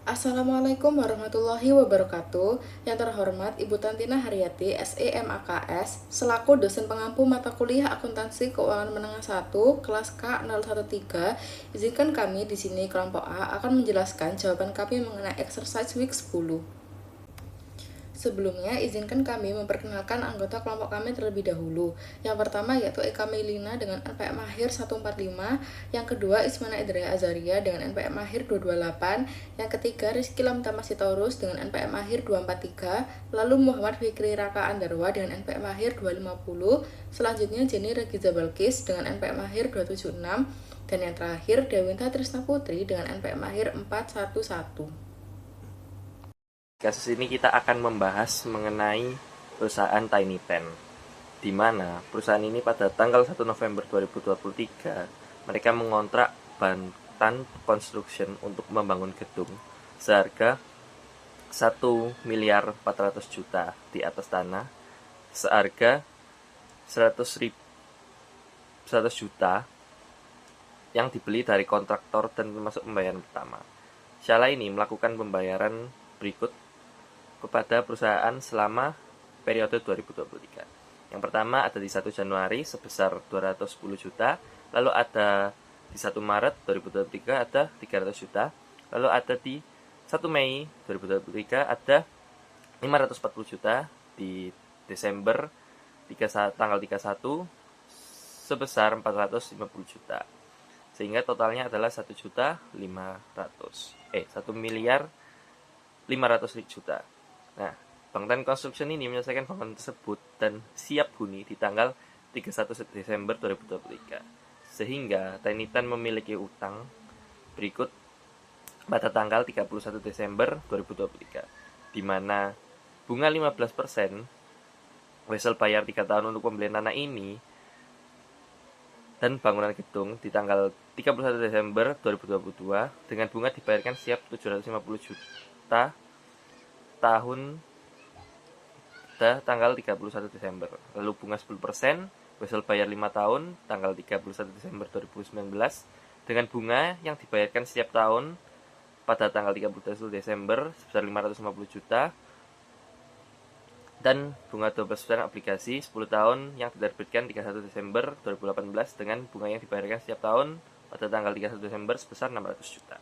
Assalamualaikum warahmatullahi wabarakatuh. Yang terhormat Ibu Tantina Haryati, SEMAKS, selaku dosen pengampu mata kuliah Akuntansi Keuangan Menengah 1, kelas K013, izinkan kami di sini kelompok A akan menjelaskan jawaban kami mengenai exercise week 10. Sebelumnya, izinkan kami memperkenalkan anggota kelompok kami terlebih dahulu. Yang pertama yaitu Eka Melina dengan NPM Akhir 145, yang kedua Ismana Idrea Azaria dengan NPM Akhir 228, yang ketiga Rizky Lamtama Sitorus dengan NPM Akhir 243, lalu Muhammad Fikri Raka Andarwa dengan NPM Akhir 250, selanjutnya Jenny Regiza Balkis dengan NPM Akhir 276, dan yang terakhir Dewinta Trisna Putri dengan NPM Akhir 411. Kasus ini kita akan membahas mengenai perusahaan Tiny Ten, di mana perusahaan ini pada tanggal 1 November 2023 mereka mengontrak Bantan Construction untuk membangun gedung seharga 1.400.000.000 di atas tanah, seharga 100 juta yang dibeli dari kontraktor dan termasuk pembayaran pertama. Syala ini melakukan pembayaran berikut kepada perusahaan selama periode 2023. Yang pertama ada di 1 Januari sebesar 210 juta, lalu ada di 1 Maret 2023 ada 300 juta, lalu ada di 1 Mei 2023 ada 540 juta, di Desember tanggal 31 sebesar 450 juta. Sehingga totalnya adalah 1.500.000.000. Nah, Bantan Construction ini menyelesaikan bangunan tersebut dan siap huni di tanggal 31 Desember 2023. Sehingga Tiny Ten memiliki utang berikut pada tanggal 31 Desember 2023, di mana bunga 15%, wesel bayar 3 tahun untuk pembelian tanah ini, dan bangunan gedung di tanggal 31 Desember 2022 dengan bunga dibayarkan siap 750 juta tahun tanggal 31 Desember. Lalu bunga 10%, wesel bayar 5 tahun tanggal 31 Desember 2019 dengan bunga yang dibayarkan setiap tahun pada tanggal 31 Desember sebesar 550 juta, dan bunga 12% obligasi 10 tahun yang diterbitkan 31 Desember 2018 dengan bunga yang dibayarkan setiap tahun pada tanggal 31 Desember sebesar 600 juta.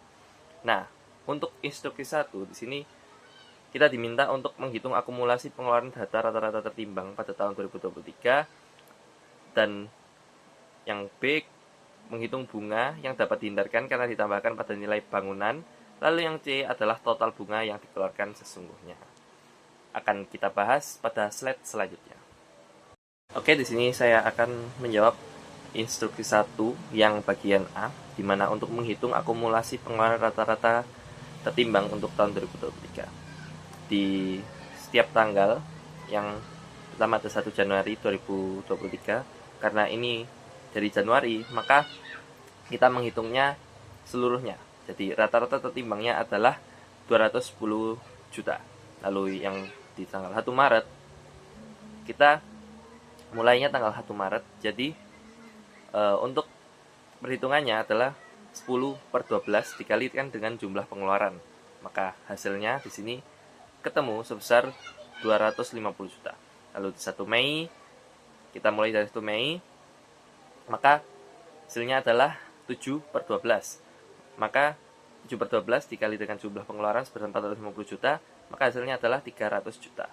Nah, untuk instruksi 1 di sini kita diminta untuk menghitung akumulasi pengeluaran data rata-rata tertimbang pada tahun 2023, dan yang B, menghitung bunga yang dapat dihindarkan karena ditambahkan pada nilai bangunan, lalu yang C adalah total bunga yang dikeluarkan sesungguhnya. Akan kita bahas pada slide selanjutnya. Oke, di sini saya akan menjawab instruksi 1 yang bagian A, di mana untuk menghitung akumulasi pengeluaran rata-rata tertimbang untuk tahun 2023. Di setiap tanggal yang pertama ada 1 Januari 2023, karena ini dari Januari, maka kita menghitungnya seluruhnya. Jadi rata-rata tertimbangnya adalah 210 juta. Lalu yang di tanggal 1 Maret, kita mulainya tanggal 1 Maret. Jadi untuk perhitungannya adalah 10/12 dikalikan dengan jumlah pengeluaran. Maka hasilnya di sini ketemu sebesar 250 juta. Lalu di 1 Mei, kita mulai dari 1 Mei, maka hasilnya adalah 7/12. Maka 7/12 dikali dengan jumlah pengeluaran sebesar 450 juta, maka hasilnya adalah 300 juta.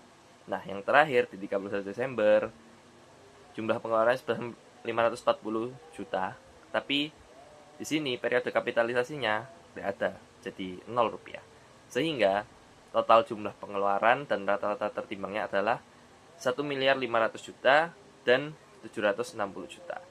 Nah, yang terakhir di 31 Desember, jumlah pengeluaran sebesar 540 juta, tapi di sini periode kapitalisasinya tidak ada, jadi 0 rupiah. Sehingga total jumlah pengeluaran dan rata-rata tertimbangnya adalah 1.500.000.000 dan 760 juta.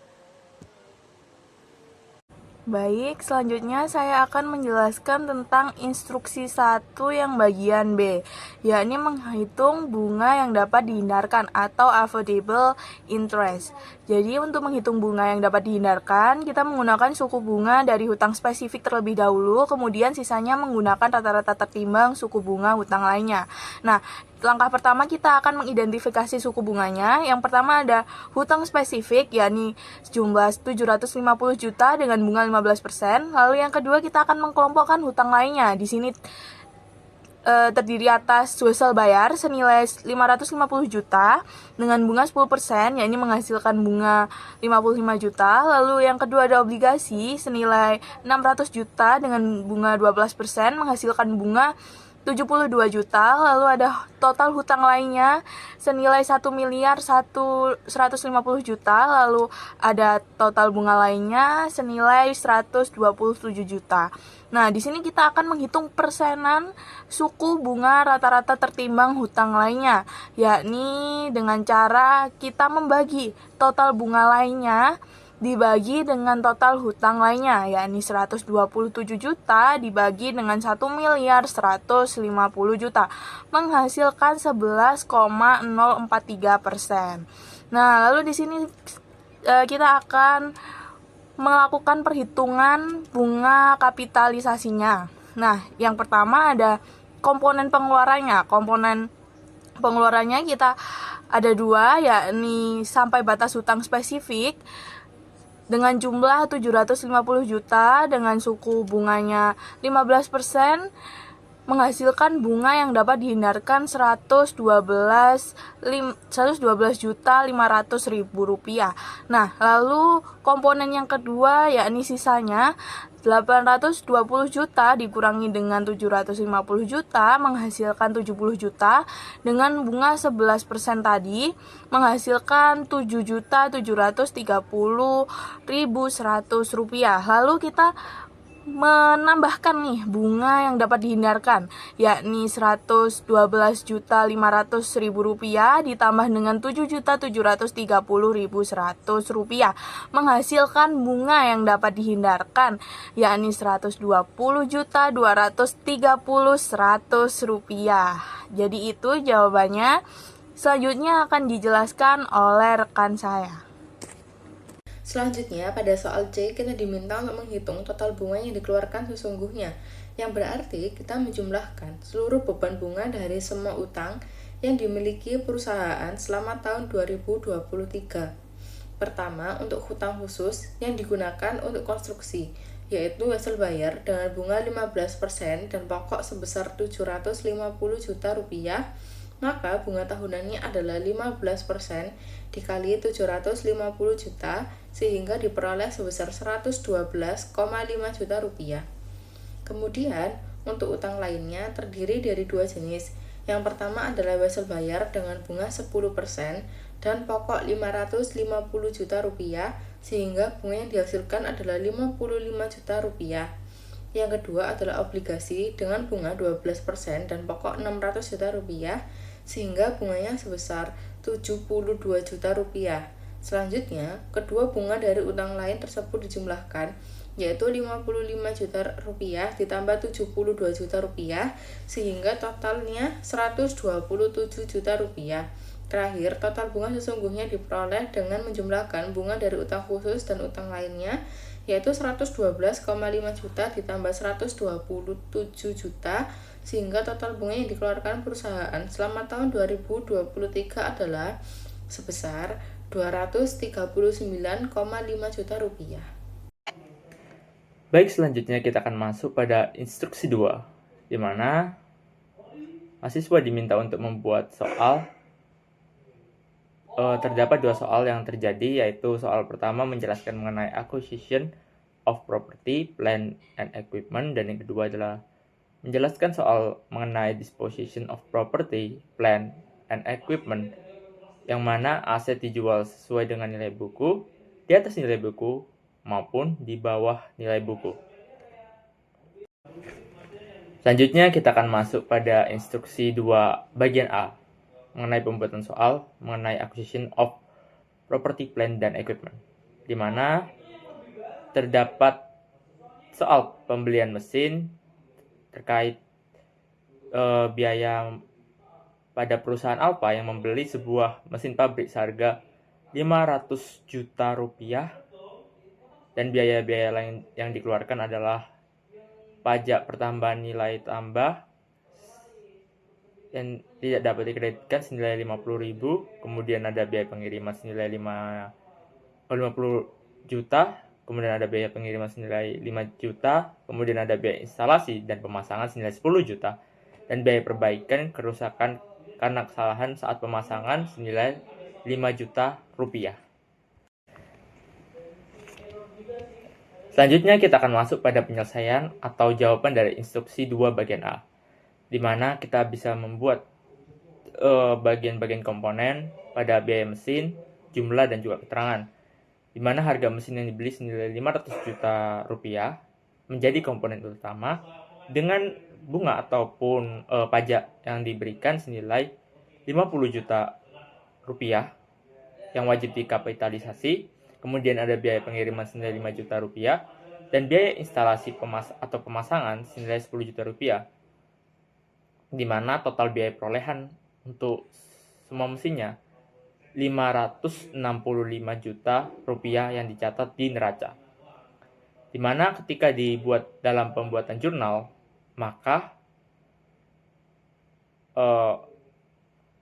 Baik, selanjutnya saya akan menjelaskan tentang instruksi 1 yang bagian B, yakni menghitung bunga yang dapat dihindarkan atau avoidable interest. Jadi untuk menghitung bunga yang dapat dihindarkan, kita menggunakan suku bunga dari hutang spesifik terlebih dahulu, kemudian sisanya menggunakan rata-rata tertimbang suku bunga hutang lainnya. Nah, langkah pertama kita akan mengidentifikasi suku bunganya. Yang pertama ada hutang spesifik, yakni jumlah 750 juta dengan bunga 15%. Lalu yang kedua kita akan mengkelompokkan hutang lainnya. Di sini terdiri atas wesel bayar senilai 550 juta dengan bunga 10%, yakni menghasilkan bunga 55 juta. Lalu yang kedua ada obligasi senilai 600 juta dengan bunga 12%, menghasilkan bunga 72 juta. Lalu ada total hutang lainnya senilai 1.150 juta. Lalu ada total bunga lainnya senilai 127 juta. Nah, di sini kita akan menghitung persenan suku bunga rata-rata tertimbang hutang lainnya, yakni dengan cara kita membagi total bunga lainnya dibagi dengan total hutang lainnya, yakni 127 juta dibagi dengan 1.150 juta, menghasilkan 11,043%. Nah, lalu di sini kita akan melakukan perhitungan bunga kapitalisasinya. Nah, yang pertama ada komponen pengeluarannya. Komponen pengeluarannya kita ada dua, yakni sampai batas hutang spesifik dengan jumlah 750 juta dengan suku bunganya 15%, menghasilkan bunga yang dapat dihindarkan 112.500.000 rupiah. Nah, lalu komponen yang kedua yakni sisanya 820 juta dikurangi dengan 750 juta menghasilkan 70 juta dengan bunga 11% tadi menghasilkan 7.730.100 rupiah. Lalu kita menambahkan nih bunga yang dapat dihindarkan, yakni 112.500.000 rupiah ditambah dengan 7.730.100 rupiah, menghasilkan bunga yang dapat dihindarkan, yakni 120.230.100 rupiah. Jadi itu jawabannya. Selanjutnya akan dijelaskan oleh rekan saya. Selanjutnya, pada soal C, kita diminta untuk menghitung total bunga yang dikeluarkan sesungguhnya, yang berarti kita menjumlahkan seluruh beban bunga dari semua utang yang dimiliki perusahaan selama tahun 2023. Pertama, untuk hutang khusus yang digunakan untuk konstruksi, yaitu wesel bayar dengan bunga 15% dan pokok sebesar 750 juta rupiah, maka bunga tahunannya adalah 15% dikali 750 juta sehingga diperoleh sebesar 112,5 juta rupiah. Kemudian, untuk utang lainnya terdiri dari dua jenis. Yang pertama adalah wesel bayar dengan bunga 10% dan pokok 550 juta rupiah sehingga bunga yang dihasilkan adalah 55 juta rupiah. Yang kedua adalah obligasi dengan bunga 12% dan pokok 600 juta rupiah sehingga bunganya sebesar 72 juta rupiah. Selanjutnya, kedua bunga dari utang lain tersebut dijumlahkan, yaitu 55 juta rupiah ditambah 72 juta rupiah sehingga totalnya 127 juta rupiah. Terakhir, total bunga sesungguhnya diperoleh dengan menjumlahkan bunga dari utang khusus dan utang lainnya, yaitu 112,5 juta ditambah 127 juta sehingga total bunga yang dikeluarkan perusahaan selama tahun 2023 adalah sebesar 239,5 juta rupiah. Baik, selanjutnya kita akan masuk pada instruksi 2, di mana mahasiswa diminta untuk membuat soal. Terdapat dua soal yang terjadi, yaitu soal pertama menjelaskan mengenai acquisition of property, plant, and equipment, dan yang kedua adalah menjelaskan soal mengenai disposition of property, plant, and equipment, yang mana aset dijual sesuai dengan nilai buku, di atas nilai buku, maupun di bawah nilai buku. Selanjutnya kita akan masuk pada instruksi 2 bagian A, mengenai pembuatan soal mengenai acquisition of property, plant, dan equipment, di mana terdapat soal pembelian mesin terkait biaya pada perusahaan Alfa yang membeli sebuah mesin pabrik seharga 500 juta rupiah, dan biaya-biaya lain yang dikeluarkan adalah pajak pertambahan nilai tambah yang tidak dapat dikreditkan senilai 50.000, kemudian ada biaya pengiriman senilai 50 juta, kemudian ada biaya pengiriman senilai 5 juta, kemudian ada biaya instalasi dan pemasangan senilai 10 juta, dan biaya perbaikan kerusakan karena kesalahan saat pemasangan senilai 5 juta rupiah. Selanjutnya kita akan masuk pada penyelesaian atau jawaban dari instruksi 2 bagian A, di mana kita bisa membuat bagian-bagian komponen pada biaya mesin, jumlah, dan juga keterangan, di mana harga mesin yang dibeli senilai 500 juta rupiah menjadi komponen utama dengan bunga ataupun pajak yang diberikan senilai 50 juta rupiah yang wajib dikapitalisasi. Kemudian ada biaya pengiriman senilai 5 juta rupiah dan biaya instalasi pemasangan senilai 10 juta rupiah, di mana total biaya perolehan untuk semua mesinnya 565 juta rupiah yang dicatat di neraca. Di mana ketika dibuat dalam pembuatan jurnal, maka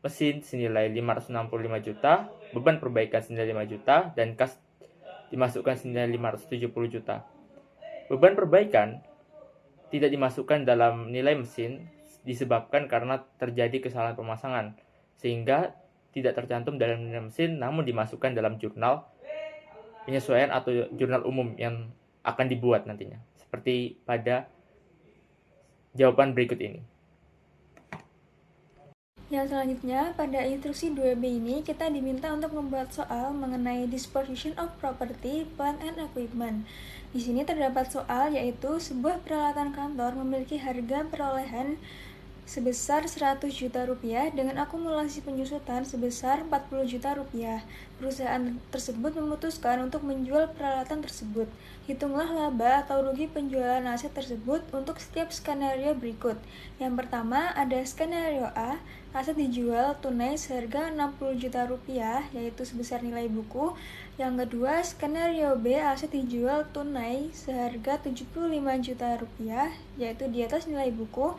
mesin senilai 565 juta, beban perbaikan senilai 5 juta, dan kas dimasukkan senilai 570 juta. Beban perbaikan tidak dimasukkan dalam nilai mesin disebabkan karena terjadi kesalahan pemasangan, sehingga tidak tercantum dalam nilai mesin namun dimasukkan dalam jurnal penyesuaian atau jurnal umum yang akan dibuat nantinya, seperti pada jawaban berikut ini. Yang selanjutnya, pada instruksi 2B ini kita diminta untuk membuat soal mengenai disposition of property, plant and equipment. Di sini terdapat soal yaitu sebuah peralatan kantor memiliki harga perolehan sebesar 100 juta rupiah dengan akumulasi penyusutan sebesar 40 juta rupiah. Perusahaan tersebut memutuskan untuk menjual peralatan tersebut. Hitunglah laba atau rugi penjualan aset tersebut untuk setiap skenario berikut. Yang pertama ada skenario A, aset dijual tunai seharga 60 juta rupiah, yaitu sebesar nilai buku. Yang kedua, skenario B, aset dijual tunai seharga 75 juta rupiah, yaitu di atas nilai buku.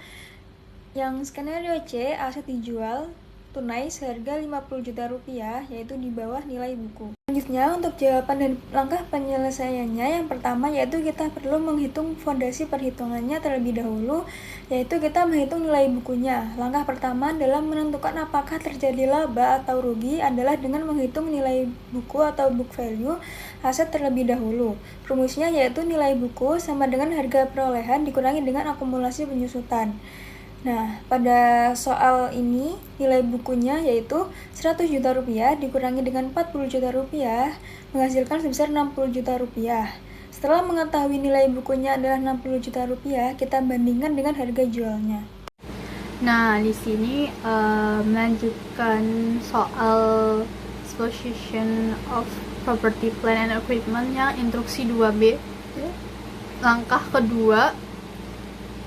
Yang skenario C, aset dijual tunai seharga 50 juta rupiah, yaitu di bawah nilai buku. Selanjutnya, untuk jawaban dan langkah penyelesaiannya, yang pertama yaitu kita perlu menghitung fondasi perhitungannya terlebih dahulu, yaitu kita menghitung nilai bukunya. Langkah pertama dalam menentukan apakah terjadi laba atau rugi adalah dengan menghitung nilai buku atau book value aset terlebih dahulu. Rumusnya yaitu nilai buku sama dengan harga perolehan dikurangi dengan akumulasi penyusutan. Nah, pada soal ini nilai bukunya yaitu 100 juta rupiah dikurangi dengan 40 juta rupiah menghasilkan sebesar 60 juta rupiah. Setelah mengetahui nilai bukunya adalah 60 juta rupiah, kita bandingkan dengan harga jualnya. Nah, di sini melanjutkan soal disposition of property, plant and equipment yang instruksi 2B.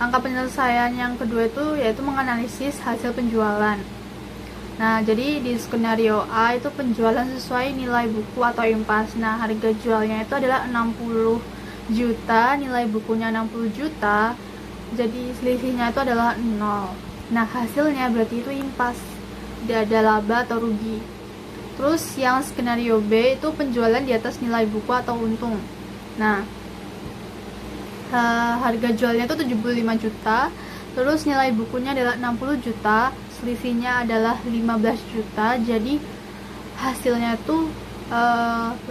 Langkah penyelesaian yang kedua itu yaitu menganalisis hasil penjualan. Nah, jadi di skenario A itu penjualan sesuai nilai buku atau impas. Nah, harga jualnya itu adalah 60 juta, nilai bukunya 60 juta. Jadi selisihnya itu adalah 0. Nah, hasilnya berarti itu impas. Tidak ada laba atau rugi. Terus yang skenario B itu penjualan di atas nilai buku atau untung. Nah, harga jualnya itu 75 juta, terus nilai bukunya adalah 60 juta, selisihnya adalah 15 juta, jadi hasilnya itu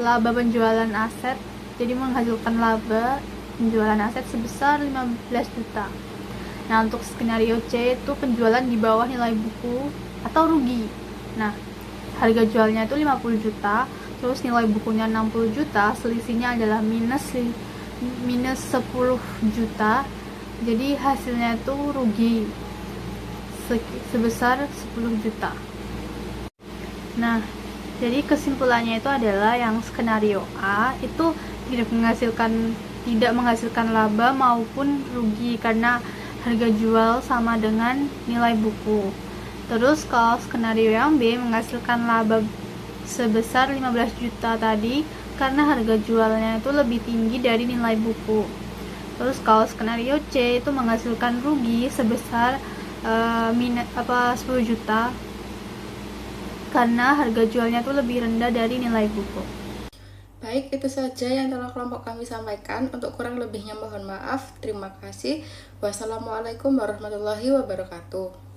laba penjualan aset, jadi menghasilkan laba penjualan aset sebesar 15 juta. Nah, untuk skenario C itu penjualan di bawah nilai buku atau rugi. Nah, harga jualnya itu 50 juta, terus nilai bukunya 60 juta, selisihnya adalah minus 10 juta, jadi hasilnya itu rugi sebesar 10 juta. Nah, jadi kesimpulannya itu adalah yang skenario A itu tidak menghasilkan laba maupun rugi karena harga jual sama dengan nilai buku. Terus kalau skenario yang B menghasilkan laba sebesar 15 juta tadi karena harga jualnya itu lebih tinggi dari nilai buku. Terus kalau skenario C itu menghasilkan rugi sebesar 10 juta karena harga jualnya itu lebih rendah dari nilai buku. Baik, itu saja yang telah kelompok kami sampaikan. Untuk kurang lebihnya mohon maaf. Terima kasih. Wassalamualaikum warahmatullahi wabarakatuh.